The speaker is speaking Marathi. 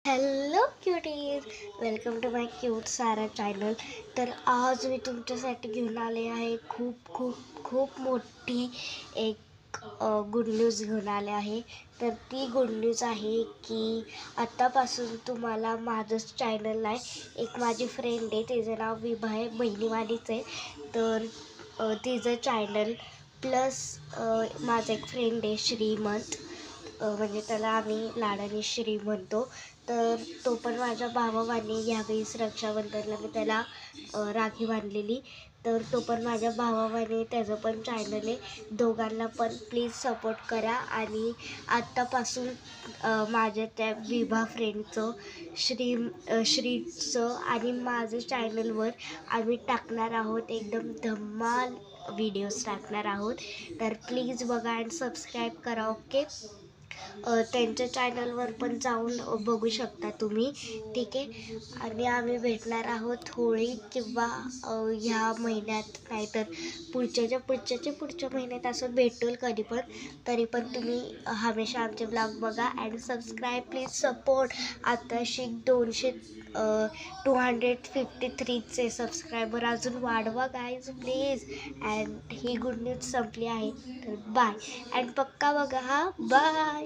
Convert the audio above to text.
Hello cuties, welcome to my cute Sara channel. तर आज मी तुमच्यासाठी घेऊन आले आहे खूप खूप खूप मोठी एक गुड न्यूज घेऊन आले आहे. तर ती गुड न्यूज आहे की आत्तापासून तुम्हाला माझंच चॅनल आहे. एक माझी फ्रेंड आहे, तिचं नाव विभा आहे, बहिणीवालीच आहे. तर तिचं चॅनल प्लस माझा एक फ्रेंड आहे श्रीमंत, म्हणजे त्याला आम्ही लाडाने श्री म्हणतो. तर तो पण माझ्या भावावाने यावेळेस रक्षाबंधनला मी त्याला राखी बांधलेली. तर तो पण माझ्या भावावाने, त्याचं पण चॅनल आहे. दोघांना पण प्लीज सपोर्ट करा. आणि आत्तापासून माझ्या त्या विभा फ्रेंडचं श्रीचं आणि माझं चॅनलवर आम्ही टाकणार आहोत एकदम धमाल व्हिडिओज टाकणार आहोत. तर प्लीज बघा आणि सबस्क्राईब करा. ओके, त्यांच्या चॅनलवर पण जाऊन बघू शकता तुम्ही, ठीक आहे. आणि आम्ही भेटणार आहोत होळी किंवा ह्या महिन्यात, नाहीतर पुढच्या महिन्यात असं भेटूल कधी पण. तरी पण तुम्ही हमेशा आमचे ब्लॉग बघा आणि सबस्क्राईब प्लीज सपोर्ट. आताशी 253चे सबस्क्रायबर अजून वाढवा guys please. And he good news संपली आहे. तर बाय अँड पक्का बघा. हा बाय.